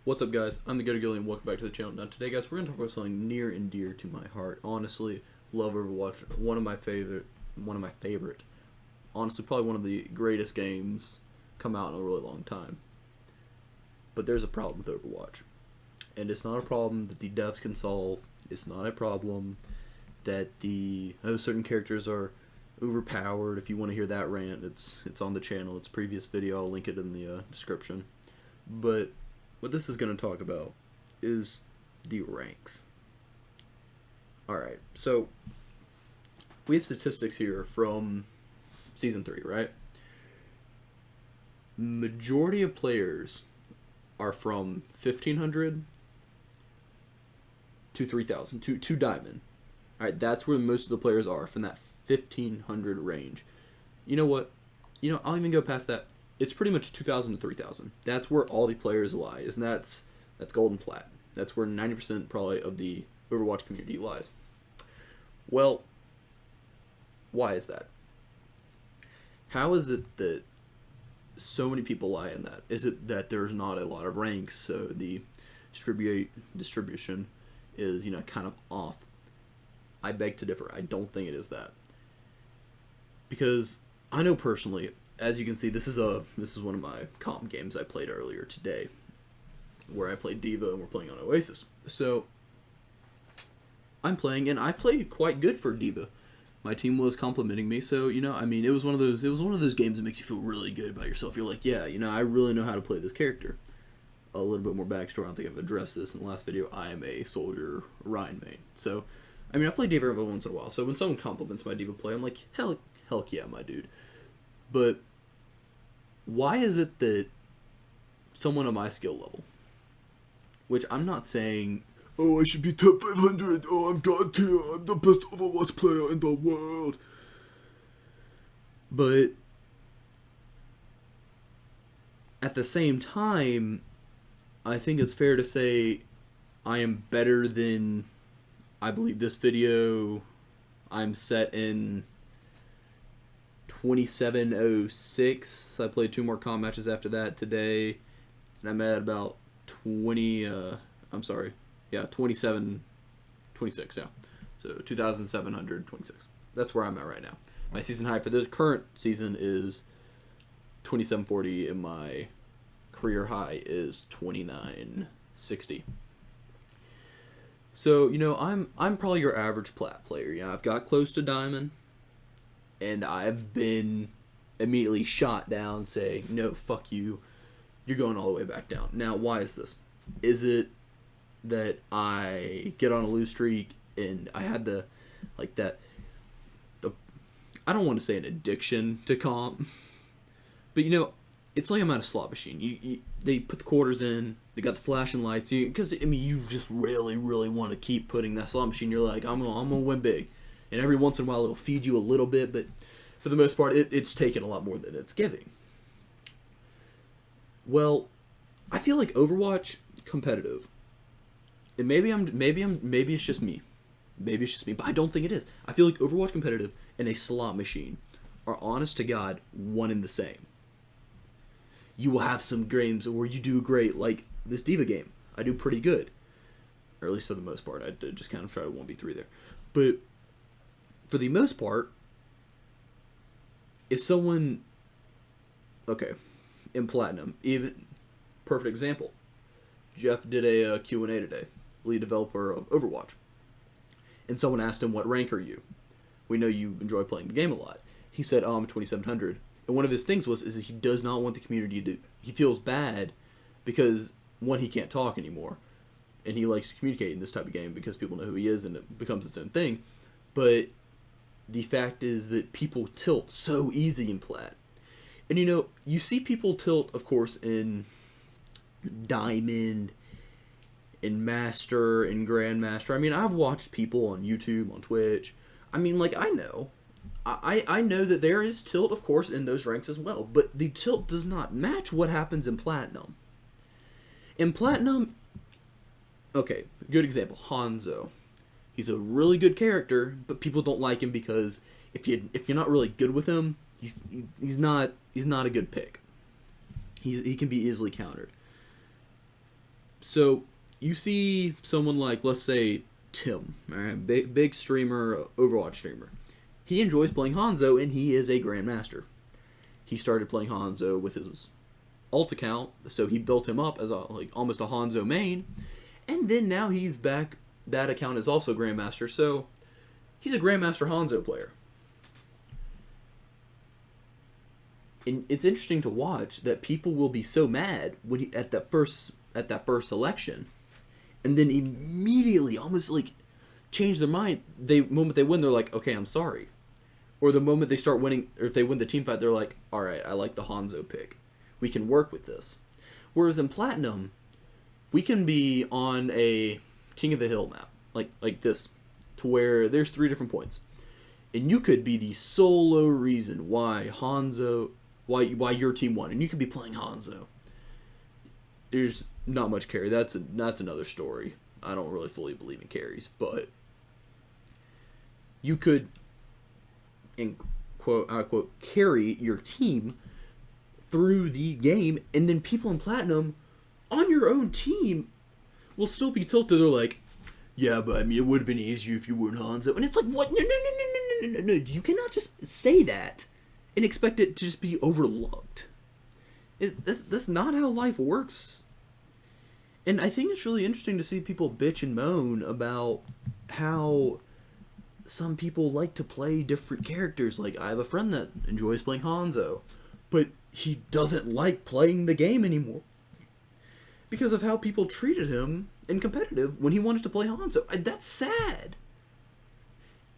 What's up, guys? I'm the Go-To-Gilly and welcome back to the channel. Now today, guys, we're going to talk about something near and dear to my heart. Honestly, love Overwatch. One of my favorite. Honestly, probably one of the greatest games come out in a really long time. But there's a problem with Overwatch. And it's not a problem that the devs can solve. It's not a problem that certain characters are overpowered. If you want to hear that rant, it's on the channel. It's a previous video. I'll link it in the description. But what this is going to talk about is the ranks. Alright, so we have statistics here from Season 3, right? Majority of players are from 1,500 to 3,000, to Diamond. Alright, that's where most of the players are, from that 1,500 range. You know what? I'll even go past that. It's pretty much 2,000 to 3,000. That's where all the players lie, and that's gold and plat. That's where 90% probably of the Overwatch community lies. Well, why is that? How is it that so many people lie in that? Is it that there's not a lot of ranks, so the distribution is, kind of off? I beg to differ. I don't think it is that. Because I know personally, as you can see, this is one of my comp games I played earlier today, where I played D.Va and we're playing on Oasis. So I'm playing, and I played quite good for D.Va. My team was complimenting me, so it was one of those games that makes you feel really good about yourself. You're like, yeah, I really know how to play this character. A little bit more backstory. I don't think I've addressed this in the last video. I am a soldier Ryan main, so I play D.Va every once in a while. So when someone compliments my D.Va play, I'm like, hell yeah, my dude. But why is it that someone on my skill level, which I'm not saying, oh, I should be top 500, oh, I'm god tier, I'm the best Overwatch player in the world, but at the same time, I think it's fair to say I am better than, I believe this video, I'm set in 2706. I played 2 more comp matches after that today, and I'm at about 26, yeah. So 2,726. That's where I'm at right now. My season high for the current season is 2740, and my career high is 2960. So, I'm probably your average plat player. I've got close to diamond, and I've been immediately shot down saying, no, fuck you, you're going all the way back down. Now, why is this? Is it that I get on a lose streak and I had I don't want to say an addiction to comp, but it's like I'm at a slot machine. They put the quarters in, they got the flashing lights, because you just really, really want to keep putting that slot machine. You're like, I'm gonna win big. And every once in a while, it'll feed you a little bit, but for the most part, it's taking a lot more than it's giving. Well, I feel like Overwatch competitive, and maybe it's just me, but I don't think it is. I feel like Overwatch competitive and a slot machine are, honest to God, one and the same. You will have some games where you do great, like this D.Va game. I do pretty good, or at least for the most part. I did just kind of try to 1v3 there, but for the most part, if someone, okay, in Platinum, even, perfect example, Jeff did a Q&A today, lead developer of Overwatch, and someone asked him, what rank are you? We know you enjoy playing the game a lot. He said, I'm 2,700, and one of his things is that he does not want the community to, he feels bad because, one, he can't talk anymore, and he likes to communicate in this type of game because people know who he is and it becomes its own thing, but the fact is that people tilt so easy in plat. And you see people tilt, of course, in Diamond, in Master, in Grandmaster. I've watched people on YouTube, on Twitch. I know. I know that there is tilt, of course, in those ranks as well. But the tilt does not match what happens in Platinum. In Platinum, okay, good example, Hanzo. He's a really good character, but people don't like him because if you're not really good with him, he's not a good pick. He can be easily countered. So you see someone like, let's say, Tim, all right, big streamer, Overwatch streamer. He enjoys playing Hanzo, and he is a grandmaster. He started playing Hanzo with his alt account, so he built him up as almost a Hanzo main, and then now he's back. That account is also grandmaster, so he's a grandmaster Hanzo player. And it's interesting to watch that people will be so mad when at that first selection, and then immediately, almost like, change their mind. Moment they win, they're like, okay, I'm sorry. Or the moment they start winning, or if they win the team fight, they're like, all right, I like the Hanzo pick. We can work with this. Whereas in Platinum, we can be on a King of the Hill map, like this, to where there's 3 different points, and you could be the solo reason why your team won, and you could be playing Hanzo. There's not much carry. That's another story. I don't really fully believe in carries, but you could, in quote unquote, carry your team through the game, and then people in Platinum on your own team will still be tilted. They're like, yeah, but I mean, it would have been easier if you weren't Hanzo. And it's like, what? No. You cannot just say that and expect it to just be overlooked. That's not how life works. And I think it's really interesting to see people bitch and moan about how some people like to play different characters. Like, I have a friend that enjoys playing Hanzo, but he doesn't like playing the game anymore because of how people treated him in competitive when he wanted to play Hanzo. That's sad.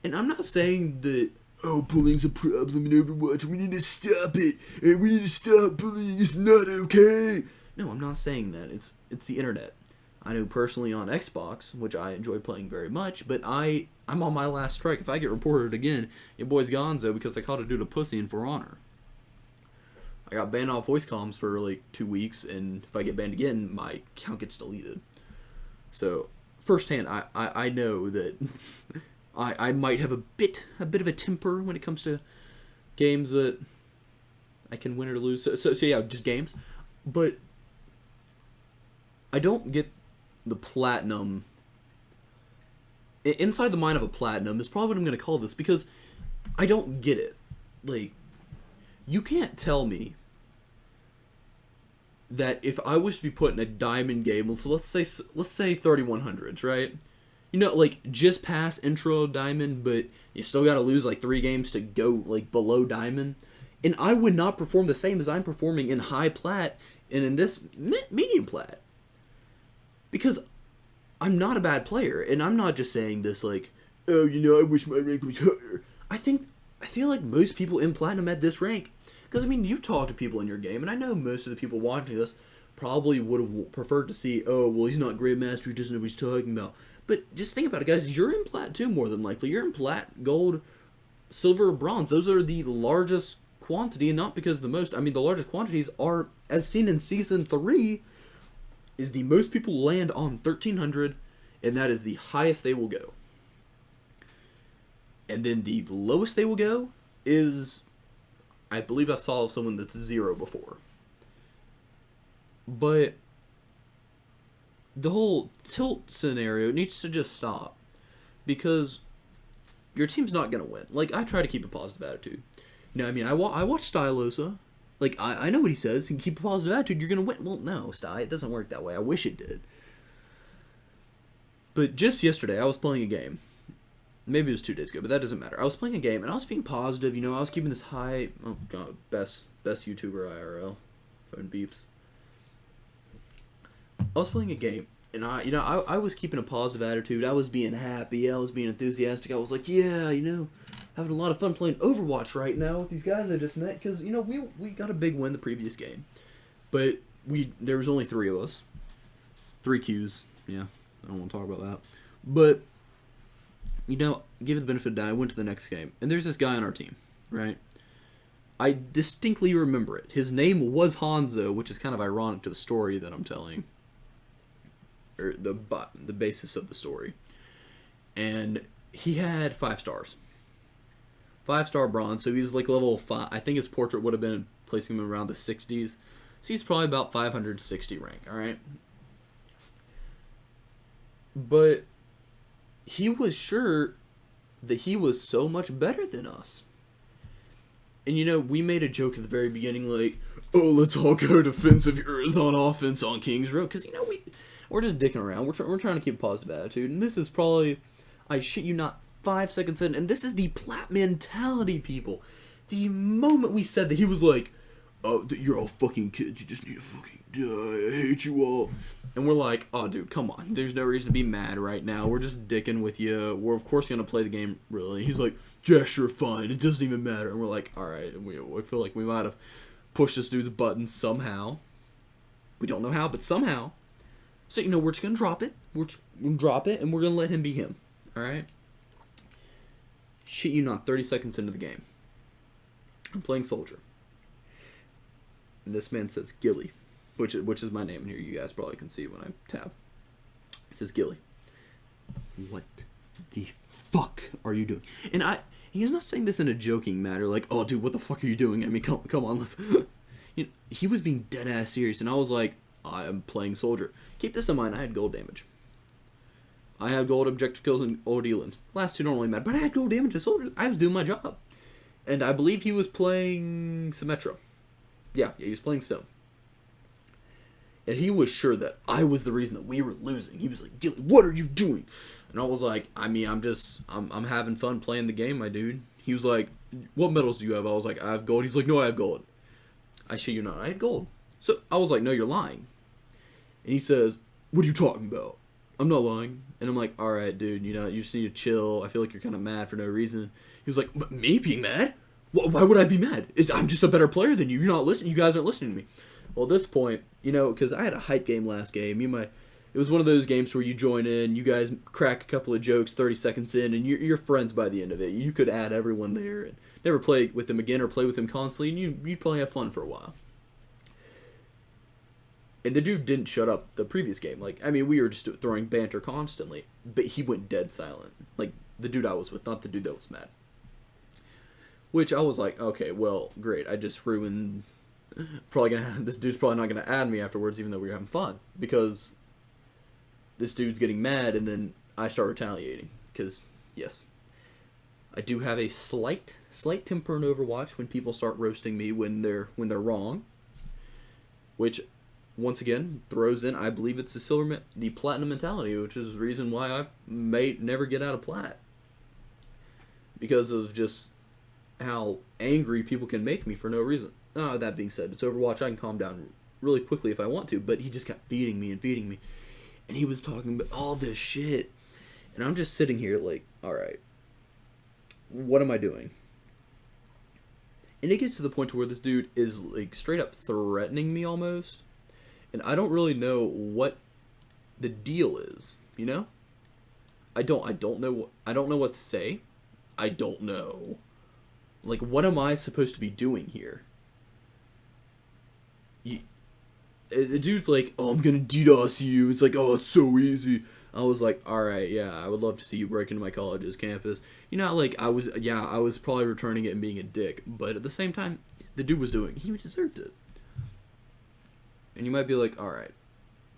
And I'm not saying that, oh, bullying's a problem in Overwatch, we need to stop it, and we need to stop bullying, it's not okay. No, I'm not saying that. It's the internet. I know personally on Xbox, which I enjoy playing very much, but I'm on my last strike. If I get reported again, your boy's gonzo because I called a dude a pussy in For Honor. I got banned off voice comms for like 2 weeks, and if I get banned again, my account gets deleted. So, firsthand, I know that I might have a bit of a temper when it comes to games that I can win or lose. So yeah, just games. But I don't get the Platinum. Inside the mind of a Platinum is probably what I'm going to call this, because I don't get it. Like, you can't tell me that if I was to be put in a diamond game, so let's say 3100s, right? You know, like, just pass intro diamond, but you still got to lose like 3 games to go like below diamond, and I would not perform the same as I'm performing in high plat and in this medium plat, because I'm not a bad player, and I'm not just saying this like, oh, you know, I wish my rank was higher. I feel like most people in Platinum at this rank, because I mean, you talk to people in your game, and I know most of the people watching this probably would have preferred to see, oh, well, he's not Grandmaster, he doesn't know what he's talking about. But just think about it, guys. You're in plat too, more than likely. You're in plat, gold, silver, bronze. Those are the largest quantity, and not because the most. I mean, the largest quantities are, as seen in Season 3, is the most people land on 1300, and that is the highest they will go. And then the lowest they will go is, I believe I saw someone that's 0 before. But the whole tilt scenario needs to just stop, because your team's not going to win. Like, I try to keep a positive attitude. You know, I mean, I watch Stylosa. Like, I know what he says. He can keep a positive attitude, you're going to win. Well, no, Sty, it doesn't work that way. I wish it did. But just yesterday, I was playing a game. Maybe it was 2 days ago, but that doesn't matter. I was playing a game, and I was being positive. You know, I was keeping this high... Oh, God, best YouTuber IRL. Phone beeps. I was playing a game, and I was keeping a positive attitude. I was being happy. I was being enthusiastic. I was like, yeah, you know, having a lot of fun playing Overwatch right now with these guys I just met, because, you know, we got a big win the previous game. But there was only 3 of us. 3 queues. Yeah, I don't want to talk about that. But, you know, give it the benefit of the doubt, I went to the next game, and there's this guy on our team, right? I distinctly remember it. His name was Hanzo, which is kind of ironic to the story that I'm telling. Or the basis of the story. And he had 5 stars. 5-star bronze, so he's like level 5. I think his portrait would have been placing him around the 60s. So he's probably about 560 rank, alright? But he was sure that he was so much better than us. And we made a joke at the very beginning, like, oh, let's all go defensive heroes on offense on Kings Row. Because, we're just dicking around. We're trying to keep a positive attitude. And this is probably, I shit you not, 5 seconds in. And this is the plat mentality, people. The moment we said that, he was like, oh, you're all fucking kids. You just need to fucking die. I hate you all. And we're like, oh, dude, come on. There's no reason to be mad right now. We're just dicking with you. We're, of course, going to play the game, really. He's like, yeah, sure, fine. It doesn't even matter. And we're like, all right. And we feel like we might have pushed this dude's button somehow. We don't know how, but somehow. So, we're just going to drop it. We're going to drop it, and we're going to let him be him. All right? Shit you not, 30 seconds into the game. I'm playing Soldier. And this man says Gilly, which is my name in here. You guys probably can see when I tab. It says Gilly. What the fuck are you doing? And he's not saying this in a joking matter, like, oh, dude, what the fuck are you doing? I mean, come on, let's... he was being dead-ass serious, and I was like, I am playing Soldier. Keep this in mind, I had gold damage. I had gold objective kills and OD limbs. Last two don't really matter, but I had gold damage as Soldier. I was doing my job. And I believe he was playing Symmetra. Yeah, he was playing Stone. And he was sure that I was the reason that we were losing. He was like, Gilly, what are you doing? And I was like, I mean, I'm having fun playing the game, my dude. He was like, what medals do you have? I was like, I have gold. He's like, no, I have gold. I shit you not, I had gold. So I was like, no, you're lying. And he says, what are you talking about? I'm not lying. And I'm like, all right, dude, you just need to chill. I feel like you're kind of mad for no reason. He was like, me being mad? Why would I be mad? I'm just a better player than you. You're not listening. You guys aren't listening to me. Well, at this point, because I had a hype game last game. It was one of those games where you join in, you guys crack a couple of jokes 30 seconds in, and you're friends by the end of it. You could add everyone there and never play with him again or play with him constantly, and you'd probably have fun for a while. And the dude didn't shut up the previous game. We were just throwing banter constantly, but he went dead silent. Like, the dude I was with, not the dude that was mad. Which I was like, okay, well, great. I just ruined... this dude's probably not going to add me afterwards, even though we were having fun. Because this dude's getting mad, and then I start retaliating. Because, yes, I do have a slight temper in Overwatch when people start roasting me when they're wrong. Which, once again, throws in, I believe it's the platinum mentality, which is the reason why I may never get out of plat. Because of just how angry people can make me for no reason. That being said, it's Overwatch. I can calm down really quickly if I want to, but he just kept feeding me. And he was talking about all this shit. And I'm just sitting here like, alright, what am I doing? And it gets to the point where this dude is like straight up threatening me almost. And I don't really know what the deal is, I don't know what to say. I don't know. Like, what am I supposed to be doing here? The dude's like, oh, I'm gonna DDoS you. It's like, oh, it's so easy. I was like, alright, yeah, I would love to see you break into my college's campus. I was probably returning it and being a dick. But at the same time, the dude was doing, he deserved it. And you might be like, alright,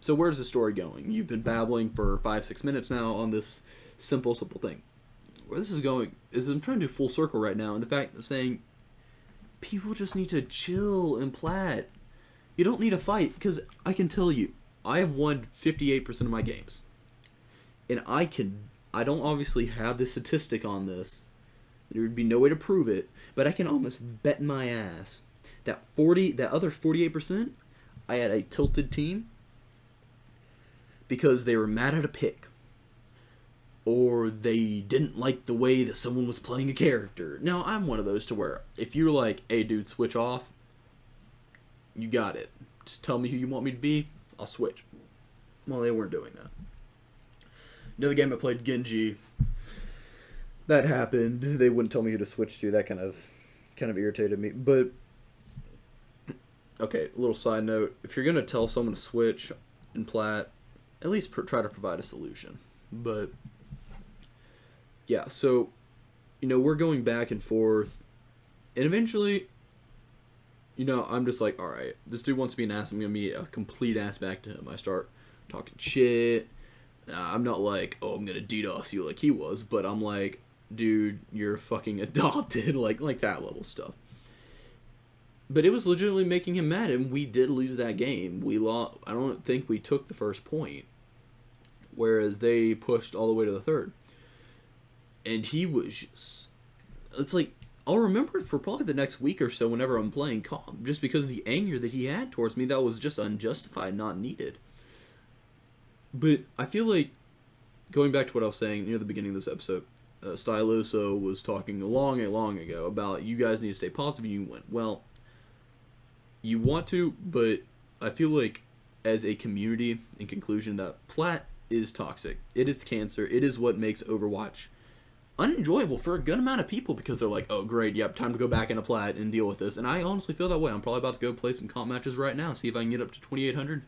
so where's the story going? You've been babbling for 5-6 minutes now on this simple thing. Where this is going is I'm trying to do full circle right now, and the fact that saying people just need to chill and plat. You don't need to fight, because I can tell you, I have won 58% of my games. And I don't obviously have the statistic on this. There would be no way to prove it, but I can almost bet my ass that other 48%, I had a tilted team because they were mad at a pick. Or they didn't like the way that someone was playing a character. Now, I'm one of those to where, if you're like, hey dude, switch off, you got it. Just tell me who you want me to be, I'll switch. Well, they weren't doing that. Another game I played, Genji, that happened. They wouldn't tell me who to switch to. That kind of irritated me. But, okay, a little side note. If you're going to tell someone to switch in plat, at least try to provide a solution. But... yeah, so, we're going back and forth, and eventually, I'm just like, alright, this dude wants to be an ass, I'm going to be a complete ass back to him. I start talking shit, I'm not like, oh, I'm gonna DDoS you like he was, but I'm like, dude, you're fucking adopted, like that level stuff. But it was legitimately making him mad, and we did lose that game. We lost. I don't think we took the first point, whereas they pushed all the way to the third. And he was just, it's like, I'll remember it for probably the next week or so whenever I'm playing calm, just because of the anger that he had towards me that was just unjustified, not needed. But I feel like, going back to what I was saying near the beginning of this episode, Styloso was talking long ago about you guys need to stay positive and you win. Well, you want to, but I feel like as a community, in conclusion, that plat is toxic. It is cancer. It is what makes Overwatch unenjoyable for a good amount of people because they're like, oh, great, yep, time to go back into plat and deal with this. And I honestly feel that way. I'm probably about to go play some comp matches right now, see if I can get up to 2,800.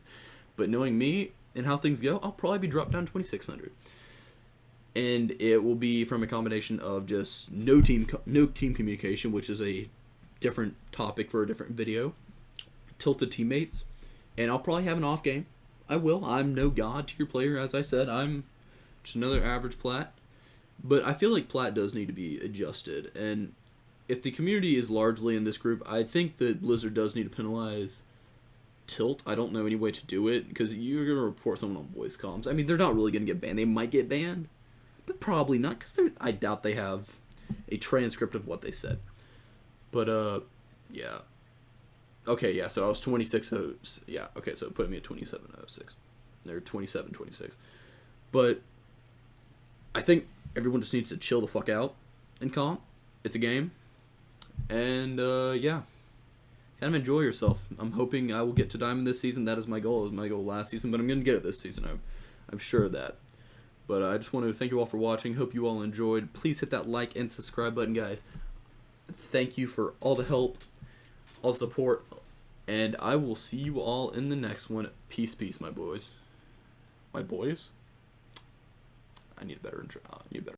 But knowing me and how things go, I'll probably be dropped down to 2,600. And it will be from a combination of just no team communication, which is a different topic for a different video, tilted teammates, and I'll probably have an off game. I will. I'm no god tier player, as I said. I'm just another average plat. But I feel like plat does need to be adjusted, and if the community is largely in this group, I think that Blizzard does need to penalize tilt. I don't know any way to do it, because you're going to report someone on voice comms. I mean, they're not really going to get banned. They might get banned, but probably not, because I doubt they have a transcript of what they said. But, yeah. Okay, yeah, so I was 26.06. Yeah, okay, so it put me at 27.06. Or 27.26. But I think everyone just needs to chill the fuck out in comp. It's a game. And, yeah. Kind of enjoy yourself. I'm hoping I will get to Diamond this season. That is my goal. It was my goal last season, but I'm going to get it this season. I'm sure of that. But I just want to thank you all for watching. Hope you all enjoyed. Please hit that like and subscribe button, guys. Thank you for all the help, all the support, and I will see you all in the next one. Peace, my boys. My boys? I need a better intro.